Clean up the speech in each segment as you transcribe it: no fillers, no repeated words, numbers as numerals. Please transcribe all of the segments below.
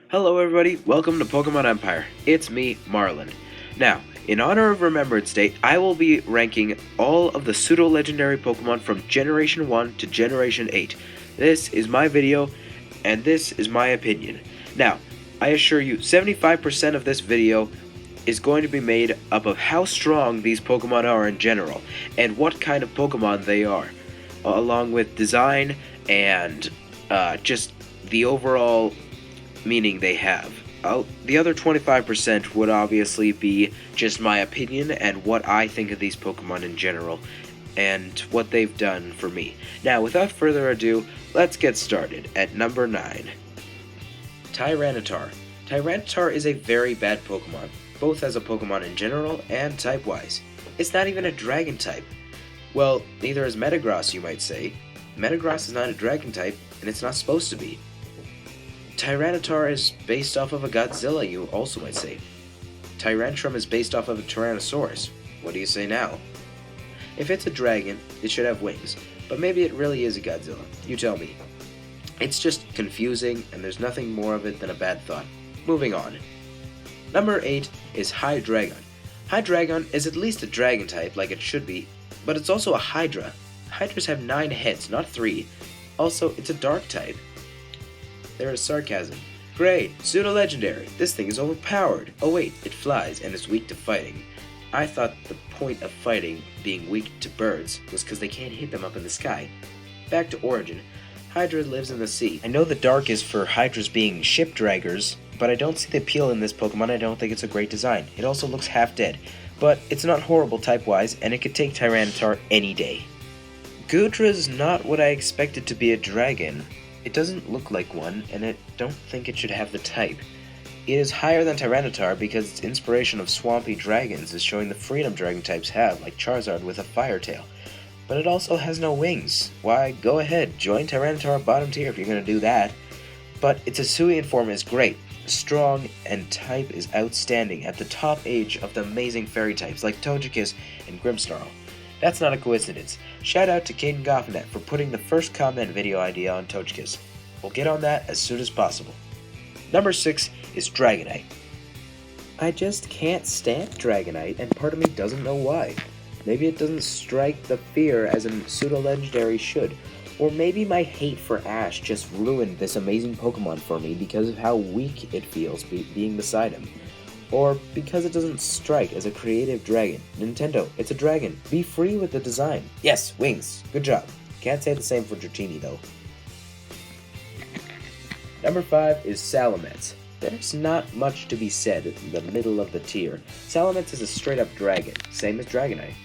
Hello everybody, welcome to Pokemon Empire. It's me, Marlin. Now, in honor of Remembrance Day, I will be ranking all of the pseudo-legendary Pokemon from Generation 1 to Generation 8. This is my video, and this is my opinion. Now, I assure you, 75% of this video is going to be made up of how strong these Pokemon are in general, and what kind of Pokemon they are, along with design and just the overall meaning they have. The other 25% would obviously be just my opinion and what I think of these Pokemon in general, and what they've done for me. Now, without further ado, let's get started at number 9. Tyranitar. Tyranitar is a very bad Pokemon, both as a Pokemon in general and type-wise. It's not even a Dragon type. Well, neither is Metagross, you might say. Metagross is not a Dragon type, and it's not supposed to be. Tyranitar is based off of a Godzilla, you also might say. Tyrantrum is based off of a Tyrannosaurus. What do you say now? If it's a dragon, it should have wings, but maybe it really is a Godzilla. You tell me. It's just confusing, and there's nothing more of it than a bad thought. Moving on. Number 8 is Hydreigon. Hydreigon is at least a dragon type, like it should be, but it's also a Hydra. Hydras have 9 heads, not 3. Also, it's a dark type. There is sarcasm. Great, pseudo-legendary. This thing is overpowered. Oh wait, it flies and is weak to fighting. I thought the point of fighting, being weak to birds, was because they can't hit them up in the sky. Back to origin. Hydra lives in the sea. I know the dark is for Hydras being ship draggers, but I don't see the appeal in this Pokemon. I don't think it's a great design. It also looks half dead, but it's not horrible type-wise, and it could take Tyranitar any day. Goodra's not what I expected to be a dragon. It doesn't look like one, and I don't think it should have the type. It is higher than Tyranitar because its inspiration of swampy dragons is showing the freedom dragon types have, like Charizard with a fire tail. But it also has no wings. Why, go ahead, join Tyranitar bottom tier if you're going to do that. But its Hisuian form is great, strong, and type is outstanding at the top age of the amazing fairy types like Togekiss and Grimmsnarl. That's not a coincidence. Shout out to Caden Goffnet for putting the first comment video idea on Togekiss. We'll get on that as soon as possible. Number 6 is Dragonite. I just can't stand Dragonite, and part of me doesn't know why. Maybe it doesn't strike the fear as a pseudo-legendary should. Or maybe my hate for Ash just ruined this amazing Pokemon for me because of how weak it feels being beside him. Or because it doesn't strike as a creative dragon. Nintendo, it's a dragon. Be free with the design. Yes, wings. Good job. Can't say the same for Dratini though. Number 5 is Salamence. There's not much to be said in the middle of the tier. Salamence is a straight up dragon, same as Dragonite.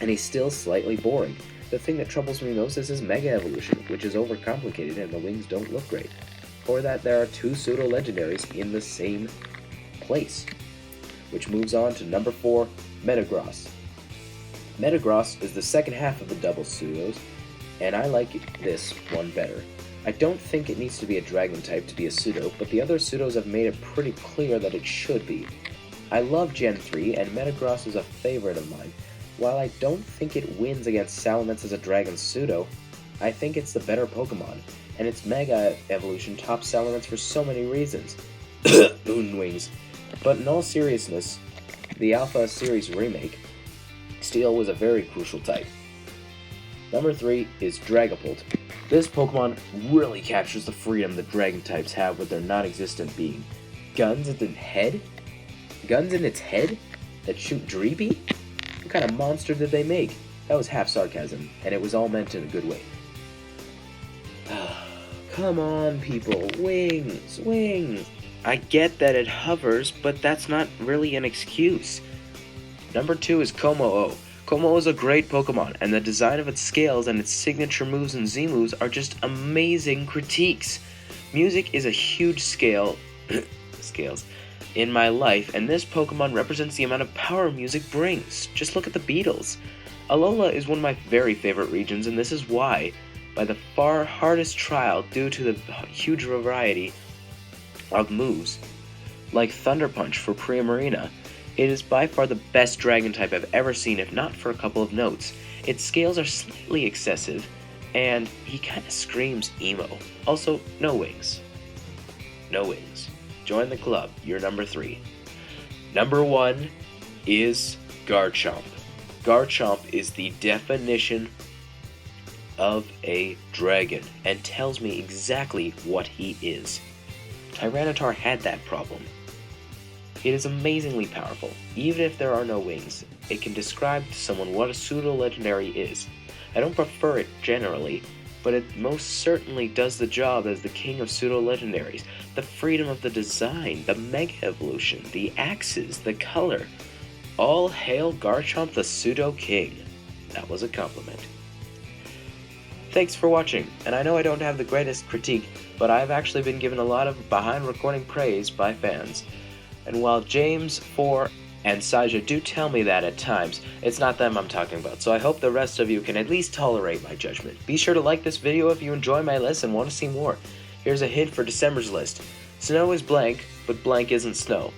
And he's still slightly boring. The thing that troubles me most is his Mega Evolution, which is overcomplicated and the wings don't look great. Or that there are 2 pseudo-legendaries in the same place. Which moves on to number 4, Metagross. Metagross is the second half of the double pseudos, and I like this one better. I don't think it needs to be a dragon type to be a pseudo, but the other pseudos have made it pretty clear that it should be. I love Gen 3, and Metagross is a favorite of mine. While I don't think it wins against Salamence as a dragon pseudo, I think it's the better Pokemon, and its Mega Evolution tops Salamence for so many reasons. Moonwings. But in all seriousness, the Alpha Series remake, Steel was a very crucial type. Number 3 is Dragapult. This Pokemon really captures the freedom that dragon types have with their non-existent being. Guns in its head? Guns in its head? That shoot Dreepy? What kind of monster did they make? That was half sarcasm, and it was all meant in a good way. Come on, people. Wings! Wings! I get that it hovers, but that's not really an excuse. Number 2 is Como-O. Como-O is a great Pokemon, and the design of its scales and its signature moves and Z-moves are just amazing critiques. Music is a huge scales in my life, and this Pokemon represents the amount of power music brings. Just look at the Beatles. Alola is one of my very favorite regions, and this is why. By the far hardest trial due to the huge variety of moves, like Thunder Punch for Primarina, it is by far the best dragon type I've ever seen, if not for a couple of notes. Its scales are slightly excessive, and he kinda screams emo. Also, no wings. No wings. Join the club. You're number 3. Number 1 is Garchomp. Garchomp is the definition of a dragon and tells me exactly what he is. Tyranitar had that problem. It is amazingly powerful. Even if there are no wings, it can describe to someone what a pseudo-legendary is. I don't prefer it generally, but it most certainly does the job as the king of pseudo-legendaries. The freedom of the design, the Mega Evolution, the axes, the color. All hail Garchomp the Pseudo King. That was a compliment. Thanks for watching, and I know I don't have the greatest critique, but I've actually been given a lot of behind-recording praise by fans. And while James, 4, and Saja do tell me that at times, it's not them I'm talking about, so I hope the rest of you can at least tolerate my judgment. Be sure to like this video if you enjoy my list and want to see more. Here's a hint for December's list. Snow is blank, but blank isn't snow.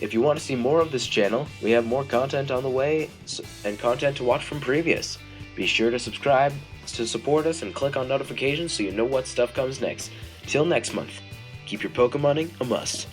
If you want to see more of this channel, we have more content on the way and content to watch from previous. Be sure to subscribe to support us and click on notifications so you know what stuff comes next. Till next month, keep your Pokemoning a must.